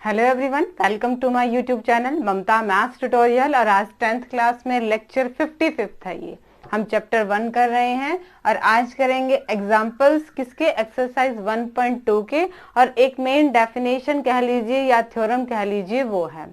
Hello everyone, welcome to my YouTube channel Mamta maths tutorial. और आज 10th class में lecture 55 है। ये हम चैप्टर 1 कर रहे हैं और आज करेंगे एग्जांपल्स किसके, एक्सरसाइज 1.2 के। और एक मेन डेफिनेशन कह लीजिए या थ्योरम कह लीजिए वो है।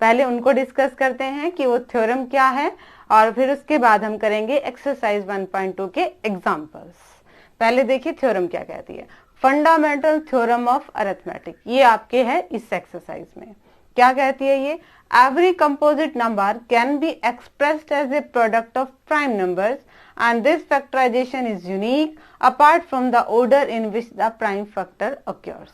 पहले उनको डिस्कस करते हैं कि वो थ्योरम क्या है और फिर उसके बाद हम करेंगे एक्सरसाइज 1.2 के एग्जाम्पल्स। पहले देखिए थ्योरम क्या कहती है। फंडामेंटल थ्योरम ऑफ अरिथमेटिक, ये आपके है इस एक्सरसाइज में। क्या कहती है ये? Every composite number can be expressed as a product of prime numbers and this factorization is unique apart from the order in which the prime factor occurs.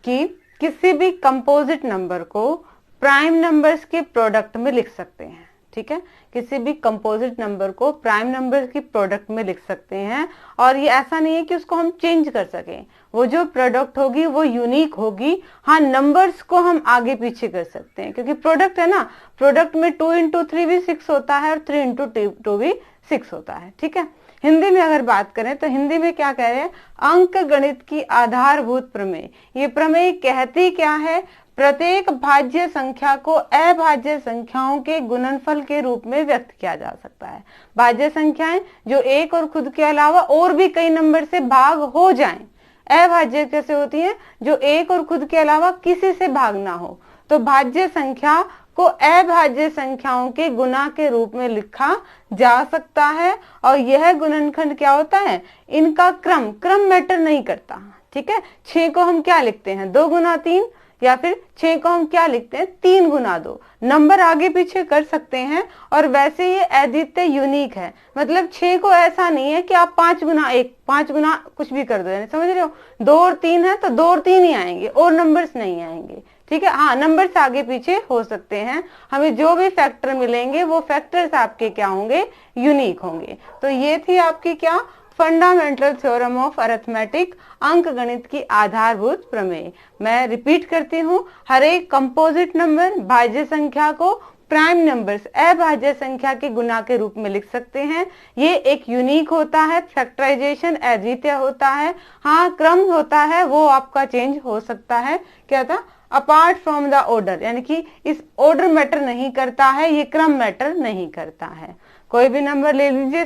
कि किसी भी कंपोजिट नंबर को प्राइम नंबर्स के product में लिख सकते हैं। ठीक है, किसी भी कंपोजिट नंबर को प्राइम नंबर की प्रोडक्ट में लिख सकते हैं। और ये ऐसा नहीं है कि उसको हम चेंज कर सकें, वो जो प्रोडक्ट होगी वो यूनिक होगी। हाँ, नंबर्स को हम आगे पीछे कर सकते हैं क्योंकि प्रोडक्ट है ना। प्रोडक्ट में 2 into 3 भी 6 होता है और 3 into 2 भी 6 होता है। ठीक है, हिंदी में अगर बात करें तो हिंदी में क्या कह रहे हैं? अंक गणित की आधारभूत प्रमेय। ये प्रमेय कहती क्या है? प्रत्येक भाज्य संख्या को अभाज्य संख्याओं के गुणनफल के रूप में व्यक्त किया जा सकता है। भाज्य संख्याएं जो एक और खुद के अलावा और भी कई नंबर से भाग हो जाएं। अभाज्य कैसे होती हैं? जो एक और खुद के अलावा किसी से भाग ना हो। तो भाज्य संख्या को अभाज्य संख्याओं के गुणा के रूप में लिखा जा सकता है। और यह गुणनखंड क्या होता है? इनका क्रम मैटर नहीं करता। ठीक है, 6 को हम क्या लिखते हैं? 2 गुना 3, या फिर 6 को हम क्या लिखते हैं? 3 गुना 2। नंबर आगे पीछे कर सकते हैं। और वैसे ये अद्वितीय यूनिक है, मतलब 6 को ऐसा नहीं है कि आप 5 गुना 1, 5 गुना कुछ भी कर दो, समझ रहे हो? 2 और 3 है तो 2 और 3 ही आएंगे और नंबर्स नहीं आएंगे। ठीक है, हाँ, नंबर्स आगे पीछे हो सकते हैं। हमें जो भी फैक्टर मिलेंगे वो फैक्टर्स आपके क्या होंगे? यूनिक होंगे। तो ये थी आपकी क्या? फंडामेंटल थ्योरम ऑफ अरिथमेटिक, अंक गणित की आधारभूत प्रमेय। मैं रिपीट करती हूँ, हर एक कंपोजिट नंबर भाज्य संख्या को प्राइम नंबर्स अभाज्य संख्या के गुना के रूप में लिख सकते हैं। ये एक यूनिक होता है, फैक्टराइजेशन अद्वितीय होता है। हाँ, क्रम होता है वो आपका चेंज हो सकता है। क्या था? अपार्ट फ्रॉम द ऑर्डर, यानी कि इस ऑर्डर मैटर नहीं करता है, ये क्रम मैटर नहीं करता है। कोई भी नंबर ले लीजिए,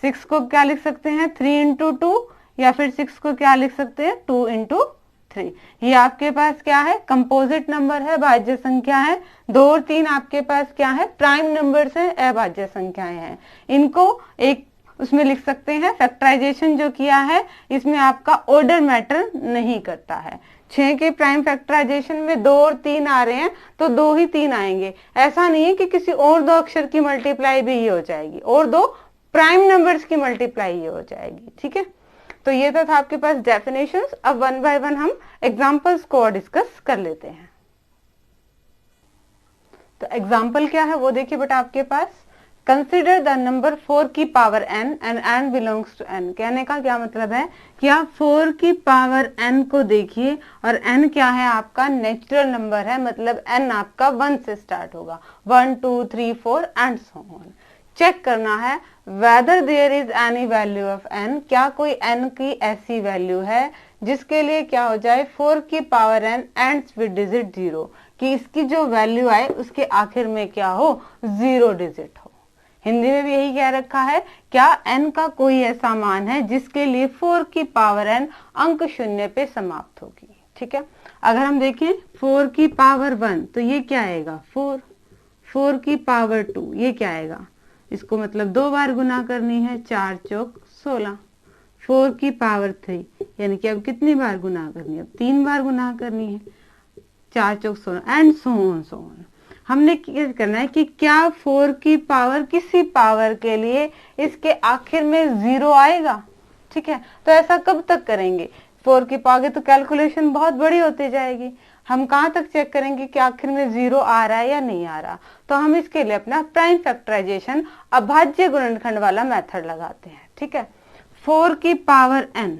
6 को क्या लिख सकते हैं? 3 into 2, या फिर 6 को क्या लिख सकते हैं? 2 into 3। ये आपके पास क्या है? कंपोजिट नंबर है, भाज्य संख्या है। 2 और 3 आपके पास क्या है? प्राइम नंबर्स हैं, अभाज्य संख्याएं हैं। इनको एक उसमें लिख सकते हैं। फैक्टराइजेशन जो किया है इसमें आपका ऑर्डर मैटर नहीं करता है। 6 के प्राइम फैक्टराइजेशन में 2 और 3 आ रहे हैं तो 2 ही 3 आएंगे। ऐसा नहीं है कि किसी और 2 अक्षर की मल्टीप्लाई भी ये हो जाएगी और 2 प्राइम नंबर्स की मल्टीप्लाई ये हो जाएगी। ठीक है, तो ये था आपके पास डेफिनेशंस। अब 1 by 1 हम एग्जांपल्स को और डिस्कस कर लेते हैं। तो एग्जांपल क्या है वो देखिए बेटा आपके पास। कंसिडर द नंबर 4 की power n and n belongs to n। कहने का क्या मतलब है कि आप 4 की पावर n को देखिए और n क्या है? आपका नेचुरल नंबर है, मतलब n आपका 1 से स्टार्ट होगा। 1 2 3 4 एंड सो ऑन। चेक करना है whether there is any value of n, क्या कोई n की ऐसी वैल्यू है जिसके लिए क्या हो जाए? 4 की power n ends with digit 0, कि इसकी जो वैल्यू आए उसके आखिर में क्या हो? 0 डिजिट हो। हिंदी में भी यही कह रखा है, क्या n का कोई ऐसा मान है जिसके लिए 4 की पावर n अंक 0 पे समाप्त होगी। ठीक है, अगर हम देखें 4 की पावर 1 तो ये क्या आएगा? 4। 4 की पावर 2 ये क्या आएगा? इसको मतलब 2 बार गुना करनी है, 4 चौक 16। 4 की पावर 3 यानी कि अब कितनी बार गुना करनी है? अब 3 बार गुना करनी है, 4 चौक 16 एंड सो ऑन। हमने क्या करना है कि क्या 4 की पावर किसी पावर के लिए इसके आखिर में 0 आएगा? ठीक है, तो ऐसा कब तक करेंगे? 4 की पावर तो कैलकुलेशन बहुत बड़ी होती जाएगी। हम कहाँ तक चेक करेंगे कि आखिर में 0 आ रहा है या नहीं आ रहा? तो हम इसके लिए अपना प्राइम फैक्टराइजेशन अभाज्य गुणनखंड वाला मेथड लगाते हैं। ठीक है, 4 की पावर n,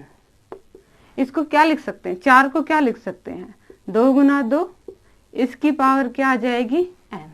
इसको क्या लिख सकते हैं? 4 को क्या लिख सकते हैं? 2 गुना 2, इसकी पावर क्या आ जाएगी? n।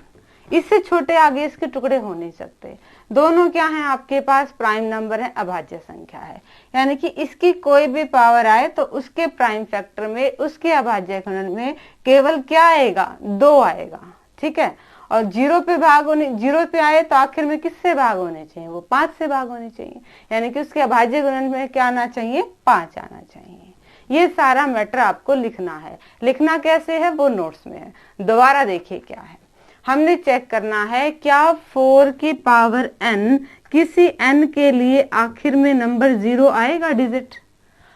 इससे छोटे आगे इसके टुकड़े हो नहीं सकते। दोनों क्या हैं आपके पास, प्राइम नंबर है, अभाज्य संख्या है, यानी कि इसकी कोई भी पावर आए तो उसके प्राइम फैक्टर में, उसके अभाज्य गुणन में केवल क्या आएगा, 2 आएगा। ठीक है, और 0 पे भाग होने, 0 पे आए तो आखिर में किससे भाग होने चाहिए, वो 5 से भाग होने चाहिए, यानी कि उसके अभाज्य गुणन में क्या आना चाहिए, 5 आना चाहिए। ये सारा मैटर आपको लिखना है। लिखना कैसे है वो नोट्स में है। दोबारा देखिए क्या है, हमने चेक करना है क्या 4 की पावर n किसी n के लिए आखिर में नंबर 0 आएगा डिजिट।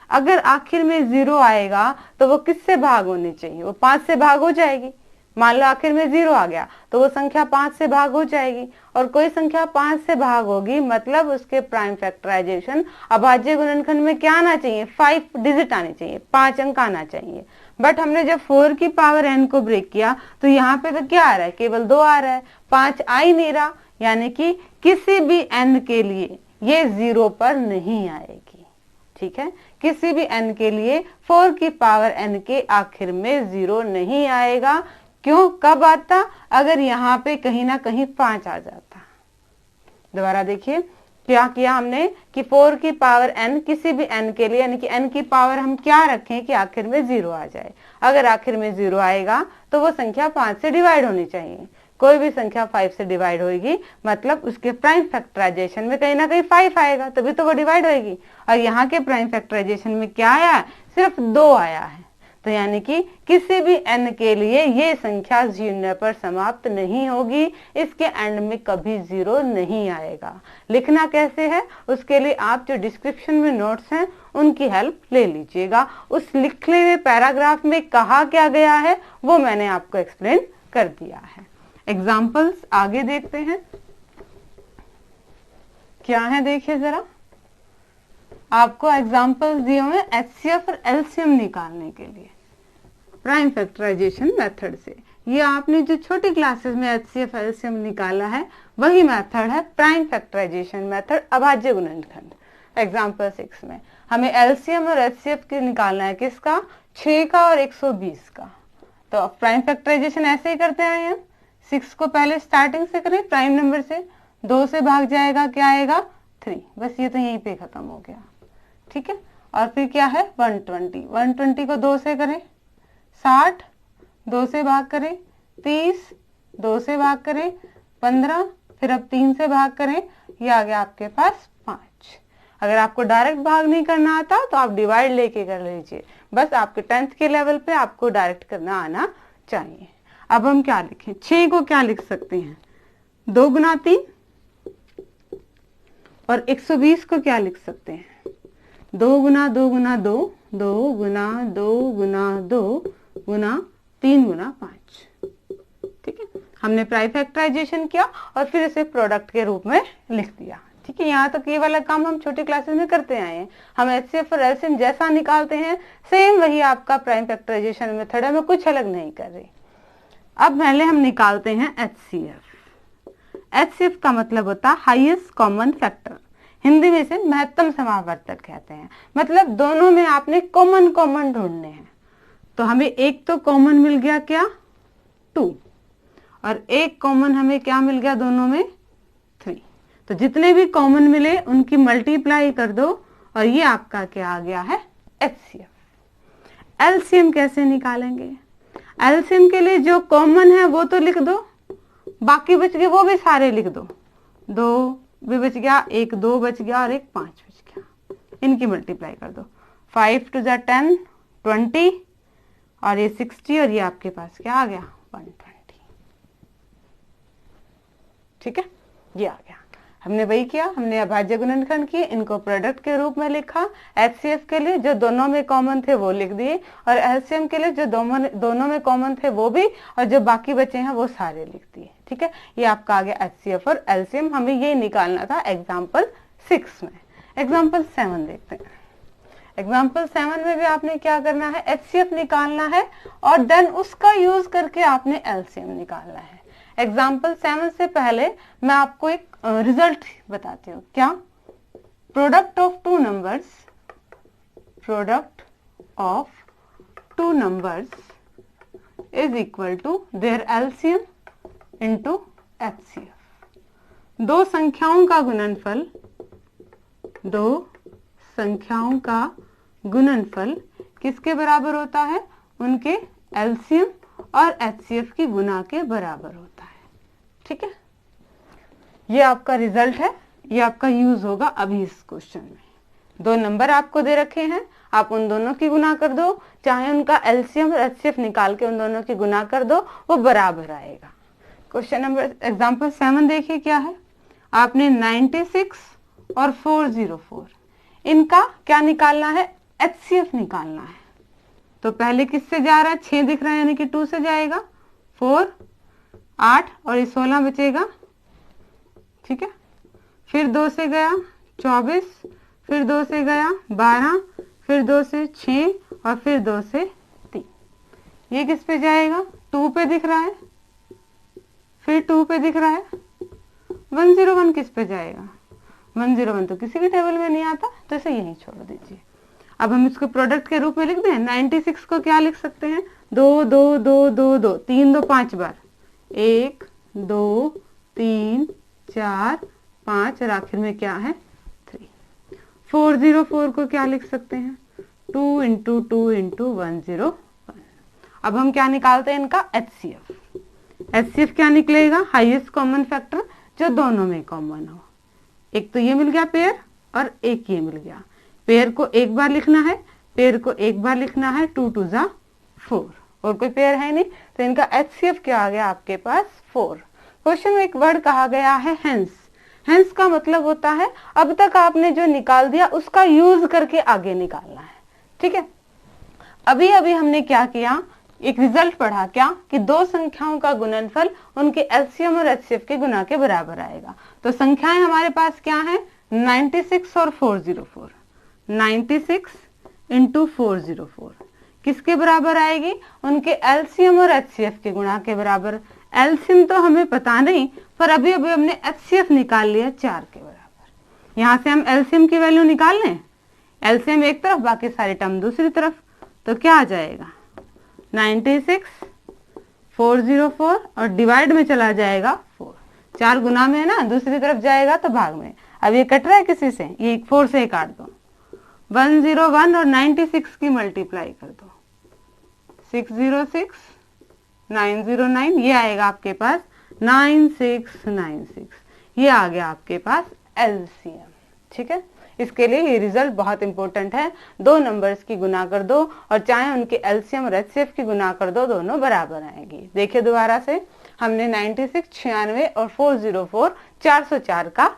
अगर आखिर में 0 आएगा तो वो किससे भाग होनी चाहिए, वो 5 से भाग हो जाएगी। मान लो आखिर में 0 आ गया तो वो संख्या 5 से भाग हो जाएगी, और कोई संख्या 5 से भाग होगी मतलब उसके प्राइम फैक्टराइजेशन अभाज्य गुणनखंड में क्या आना चाहिए, 5 डिजिट आनी चाहिए, 5 अंक आना चाहिए। बट हमने जब 4 की पावर n को ब्रेक किया तो यहाँ पे तो क्या आ रहा है, केवल 2 आ रहा है, 5 आ ही नहीं रहा, यानी कि किसी भी n के लिए ये 0 पर नहीं आएगी। ठीक है, किसी भी n के लिए 4 की पावर n के आखिर में 0 नहीं आएगा। क्यों, कब आता, अगर यहाँ पे कहीं ना कहीं 5 आ जाता। दोबारा देखिए क्या किया हमने कि 4 की पावर n किसी भी n के लिए, यानी कि n की पावर हम क्या रखें कि आखिर में 0 आ जाए। अगर आखिर में 0 आएगा तो वो संख्या 5 से डिवाइड होनी चाहिए। कोई भी संख्या 5 से डिवाइड होगी मतलब उसके प्राइम फैक्टराइजेशन में कहीं ना कहीं 5 आएगा, तभी तो वो डिवाइड होगी। और यहाँ के प्राइम फैक्टराइजेशन में क्या आया, सिर्फ 2 आया है। तो यानी कि किसी भी n के लिए ये संख्या 0 पर समाप्त नहीं होगी, इसके एंड में कभी 0 नहीं आएगा। लिखना कैसे है उसके लिए आप जो डिस्क्रिप्शन में नोट्स हैं उनकी हेल्प ले लीजिएगा। उस लिखे हुए पैराग्राफ में कहा क्या गया है वो मैंने आपको एक्सप्लेन कर दिया है। एग्जाम्पल्स आगे देखते हैं क्या है, देखिए जरा। आपको एग्जाम्पल्स दिए हुए HCF और LCM निकालने के लिए प्राइम फैक्टराइजेशन मेथड से। ये आपने जो छोटी क्लासेस में HCF LCM निकाला है वही मेथड है प्राइम फैक्टराइजेशन मेथड अभाज्य गुणनखंड। एग्जाम्पल 6 में हमें LCM और HCF के निकालना है, किसका, 6 का और 120 का। तो प्राइम फैक्टराइजेशन ऐसे ही करते हैं हम, 6 को पहले स्टार्टिंग से करें, प्राइम नंबर से 2 से भाग जाएगा, क्या आएगा, 3। बस ये तो यहीं पे खत्म हो गया। ठीक है, और फिर क्या है 120 को 2 से करें, 60, 2 से भाग करें, 30, 2 से भाग करें, 15, फिर अब 3 से भाग करें, ये आ गया आपके पास 5। अगर आपको डायरेक्ट भाग नहीं करना आता तो आप डिवाइड लेके कर लीजिए, बस आपके 10th के लेवल पे आपको डायरेक्ट करना आना चाहिए। अब हम क्या लिखें, 6 को क्या लिख सकते हैं, 2 गुना 3, और 120 को क्या लिख सकते हैं, 2 गुना 2 गुना 2, 2 गुना 2 गुना 2 गुना 3 गुना 5। ठीक है, हमने प्राइम फैक्टराइजेशन किया और फिर इसे प्रोडक्ट के रूप में लिख दिया। ठीक है, यहाँ तक ये वाला काम हम छोटी क्लासेस में करते आए हैं। हम HCF और LCM जैसा निकालते हैं सेम वही आपका प्राइम फैक्टराइजेशन मेथड है, मैं कुछ अलग नहीं कर रही। अब पहले हम निकालते हैं HCF। HCF का मतलब होता है हाईएस्ट कॉमन फैक्टर, हिंदी में इसे महत्तम समावर्तक कहते हैं। मतलब दोनों में आपने कॉमन ढूंढने हैं। तो हमें एक तो कॉमन मिल गया क्या, 2, और एक कॉमन हमें क्या मिल गया दोनों में, 3। तो जितने भी कॉमन मिले उनकी मल्टीप्लाई कर दो और ये आपका क्या आ गया है, HCF। LCM कैसे निकालेंगे, LCM के लिए जो कॉमन है वो तो लिख दो, बाकी बच गए वो भी सारे लिख दो। 2 भी बच गया, एक 2 बच गया और एक 5 बच गया, इनकी मल्टीप्लाई कर दो। 5 to the 10 20, और ये 60, और ये आपके पास क्या आ गया 120। ठीक है, ये आ गया। हमने वही किया, हमने अभाज्य गुणनखंड किए, इनको प्रोडक्ट के रूप में लिखा। HCF के लिए जो दोनों में कॉमन थे वो लिख दिए, और LCM के लिए जो दोनों में कॉमन थे वो भी, और जो बाकी बचे हैं वो सारे लिख दिए। ठीक है, ये आपका आ गया HCF और LCM। हमें ये निकालना था एग्जाम्पल 6 में। एग्जाम्पल 7 देखते हैं। एग्जाम्पल 7 में भी आपने क्या करना है, HCF निकालना है और देन उसका यूज करके आपने LCM निकालना है। एग्जाम्पल 7 से पहले मैं आपको एक रिजल्ट बताती हूँ। क्या, product of two numbers is equal to their LCM into HCF। दो संख्याओं का गुणनफल, दो संख्याओं का गुणनफल किसके बराबर होता है? उनके एलसीएम और HCF की गुना के बराबर होता है। ठीक है, ये आपका रिजल्ट है, ये आपका यूज होगा अभी इस क्वेश्चन में। दो नंबर आपको दे रखे हैं, आप उन दोनों की गुना कर दो, चाहे उनका एलसीएम और HCF निकाल के उन दोनों की गुना कर दो, वो बराबर आएगा। क्वेश्चन नंबर एग्जांपल 7 देखिए क्या है। आपने 96 और 404 इनका क्या निकालना है? HCF निकालना है। तो पहले किससे जा रहा है? 6 दिख रहा है यानी कि 2 से जाएगा, 4 8 और ये 16 बचेगा। ठीक है, फिर 2 से गया 24, फिर 2 से गया 12, फिर 2 से 6 और फिर 2 से 3। ये किस पे जाएगा? 2 पे दिख रहा है, फिर 2 पे दिख रहा है। 101 किस पे जाएगा? 101 तो किसी भी टेबल में नहीं आता, तो इसे यहीं छोड़ दीजिए। अब हम इसको प्रोडक्ट के रूप में लिख दें। 96 को क्या लिख सकते हैं? 2 2 2 2 2, 3 2 5 बार, 1 2 3 4 5 और आखिर में क्या है? 3। 404 को क्या लिख सकते हैं? 2 इंटू 2 इंटू 101। अब हम क्या निकालते हैं? इनका HCF। HCF क्या निकलेगा? हाईएस्ट कॉमन फैक्टर जो दोनों में कॉमन हो। एक तो ये मिल गया पेयर और एक ये मिल गया। पेयर को एक बार लिखना है, पेयर को एक बार लिखना है, 2 2 जा 4, और कोई पेयर है नहीं, तो इनका HCF क्या आ गया आपके पास? 4। क्वेश्चन में एक वर्ड कहा गया है हेंस। हेंस का मतलब होता है अब तक आपने जो निकाल दिया उसका यूज करके आगे निकालना है। ठीक है, अभी अभी हमने क्या किया? एक रिजल्ट पढ़ा क्या? कि दो संख्याओं का गुणनफल उनके एलसीएम और HCF के गुना के बराबर आएगा। तो संख्याएं हमारे पास क्या है? 96 और 404। 96 इंटू 404 किसके बराबर आएगी? उनके एलसीएम और HCF के गुणा के बराबर। एलसीएम तो हमें पता नहीं, पर अभी अभी हमने HCF निकाल लिया 4 के बराबर। यहाँ से हम एलसीएम की वैल्यू निकाल लें। एलसीएम एक तरफ, बाकी सारे टर्म दूसरी तरफ, तो क्या आ जाएगा? 96 404 और डिवाइड में चला जाएगा 4। 4 गुना में है ना, दूसरी तरफ जाएगा तो भाग में। अब ये कट रहा है किसी से, ये 4 से काट दो। 101 और 96 की मल्टीप्लाई कर दो, 606 909, ये आएगा आपके पास 9696। ये आ गया आपके पास एलसीएम। ठीक है, इसके लिए ये रिजल्ट बहुत इंपॉर्टेंट है। दो नंबर्स की गुना कर दो और चाहे उनके एलसीएम और HCF की गुना कर दो, दोनों बराबर आएंगी। देखिए दोबारा से, हमने 96 96 और 404 404 का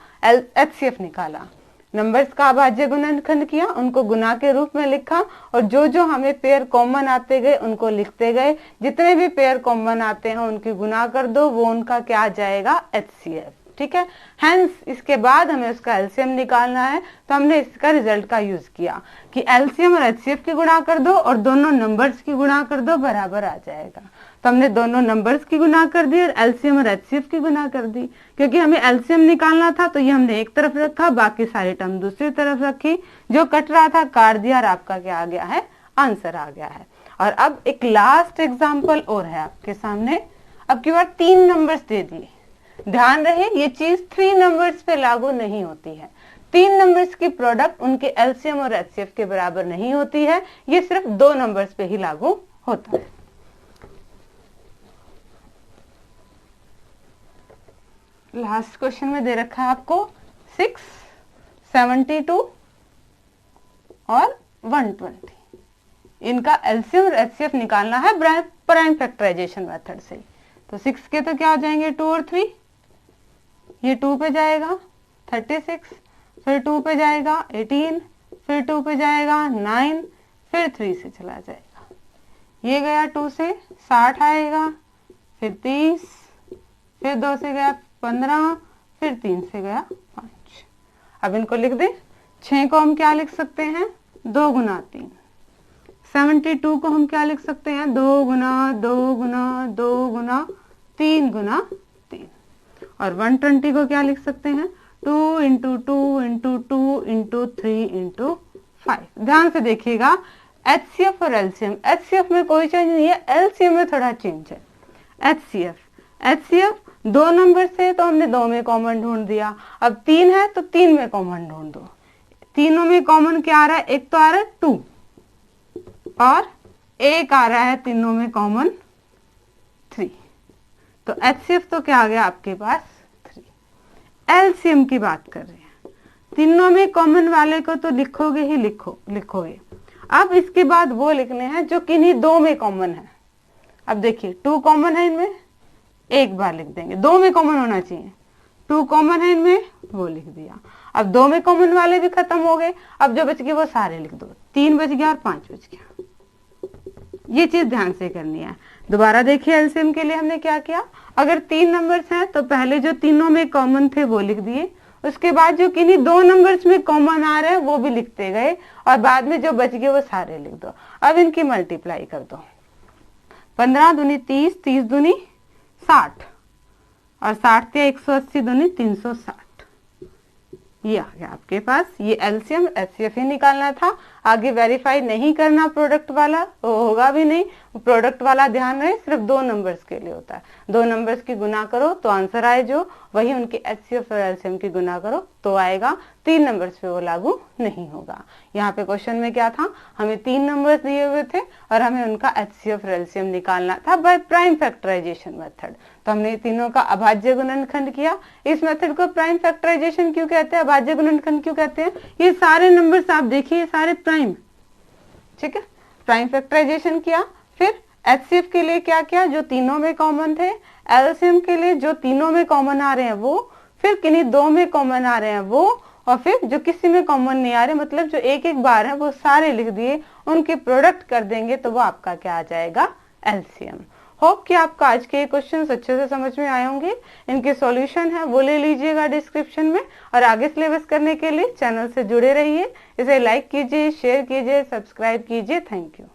HCF निकाला। नंबर्स का अभाज्य गुणनखंड किया, उनको गुना के रूप में लिखा और जो जो हमें पेयर कॉमन आते गए उनको लिखते गए। जितने भी पेयर कॉमन आते हैं उनकी गुना कर दो, वो उनका क्या आ जाएगा? HCF। ठीक है, हेंस इसके बाद हमें उसका एलसीएम निकालना है, तो हमने इसका रिजल्ट का यूज किया कि एलसीएम और HCF की गुणा कर दो और दोनों नंबर्स की गुणा कर दो, बराबर आ जाएगा। तो हमने दोनों नंबर्स की गुना कर दी और एलसीएम और HCF की गुना कर दी। क्योंकि हमें एलसीएम निकालना था तो ये हमने एक तरफ रखा, बाकी सारे टर्म दूसरी तरफ रखी। जो कट रहा था काट दिया और आपका क्या आ गया है? आंसर आ गया है। और अब एक लास्ट एग्जाम्पल और है आपके सामने। अब की बार 3 नंबर्स दे दिए। ध्यान रहे, ये चीज 3 नंबर्स पे लागू नहीं होती है। 3 नंबर्स की प्रोडक्ट उनके एलसीएम और HCF के बराबर नहीं होती है, ये सिर्फ 2 नंबर्स पे ही लागू होता है। लास्ट क्वेश्चन में दे रखा है आपको 6, 72 और 120। इनका एलसीएम और HCF निकालना है प्राइम फैक्टराइजेशन मेथड से। तो 6 के तो क्या हो जाएंगे? 2 और 3, ये 2 पे जाएगा 36, फिर 2 पे जाएगा 18, फिर 2 पे जाएगा 9, फिर 3 से चला जाएगा। ये गया 2 से 60 आएगा, फिर 30, फिर 2 से गया 15, फिर 3 से गया 5। अब इनको लिख दें। 6 को हम क्या लिख सकते हैं? 2 गुना 3। 72 को हम क्या लिख सकते हैं? 2 गुना 2 गुना 2 गुना 3 गुना 3। और 120 को क्या लिख सकते हैं? 2 इंटू 2 इंटू 2 इंटू 3 इंटू 5। ध्यान से देखिएगा, HCF और LCM, HCF में कोई चेंज नहीं है, LCM में थोड़ा चेंज है। HCF 2 नंबर से तो हमने 2 में कॉमन ढूंढ दिया, अब 3 है तो 3 में कॉमन ढूंढ दो। तीनों में कॉमन क्या आ रहा है, एक तो आ रहा है 2 और एक आ रहा है तीनों में कॉमन 3, तो HCF तो क्या आ गया आपके पास 3। LCM की बात कर रहे हैं, तीनों में कॉमन वाले को तो लिखोगे ही लिखोगे। अब इसके बाद वो लिखने हैं जो किन्हीं 2 में कॉमन है। अब देखिए 2 कॉमन है इनमें, एक बार लिख देंगे, 2 में कॉमन होना चाहिए, 2 कॉमन है इनमें, वो लिख दिया। अब 2 में कॉमन वाले भी खत्म हो गए, अब जो बच गए वो सारे लिख दो, 3 बच गया और 5 बच गया। ये चीज ध्यान से करनी है। दोबारा देखिए एलसीएम के लिए हमने क्या किया, अगर 3 नंबर्स हैं तो पहले जो तीनों में कॉमन थे वो लिख दिए, उसके बाद जो किन्हीं 2 नंबर्स में कॉमन आ रहे हैं वो भी लिखते गए और बाद में जो बच गए वो सारे लिख दो। अब इनकी मल्टीप्लाई कर दो, 15 दूनी 30, 30 दूनी 60 और 60 के 180 दूनी 360, ये आ गया आपके पास। ये एलसीएम एचसीएफ ही निकालना था, आगे वेरीफाई नहीं करना प्रोडक्ट वाला, वो होगा भी नहीं। प्रोडक्ट वाला ध्यान रहे सिर्फ 2 नंबर्स के लिए होता है, 2 नंबर्स की गुना करो तो आंसर आए जो, वही उनके एचसीएफ और एलसीएम की गुना करो तो आएगा। 3 नंबर्स पे वो लागू नहीं होगा। यहाँ पे क्वेश्चन में क्या था, हमें 3 नंबर्स दिए हुए थे और हमें उनका एचसीएफ और एलसीएम निकालना था बाय प्राइम फैक्टराइजेशन मेथड। तो हमने तीनों का अभाज्य गुणनखंड किया। इस मेथड को प्राइम फैक्टराइजेशन क्यों कहते हैं, अभाज्य गुणनखंड क्यों कहते हैं, ये सारे नंबर्स आप देखिए सारे प्राइम, ठीक है, प्राइम फैक्टराइजेशन किया। फिर एचसीएफ के लिए क्या किया, जो तीनों में कॉमन थे, एलसीएम के लिए जो तीनों में कॉमन आ रहे हैं वो, फिर किन्हीं 2 में कॉमन आ रहे हैं वो, और फिर जो किसी में कॉमन नहीं आ रहे मतलब जो एक एक बार है वो सारे लिख दिए, उनके प्रोडक्ट कर देंगे तो वो आपका क्या आ जाएगा, एलसीएम। होप कि आपको आज के क्वेश्चंस अच्छे से समझ में आए होंगे। इनके सॉल्यूशन है वो ले लीजिएगा डिस्क्रिप्शन में, और आगे सिलेबस करने के लिए चैनल से जुड़े रहिए। इसे लाइक कीजिए, शेयर कीजिए, सब्सक्राइब कीजिए। Thank you.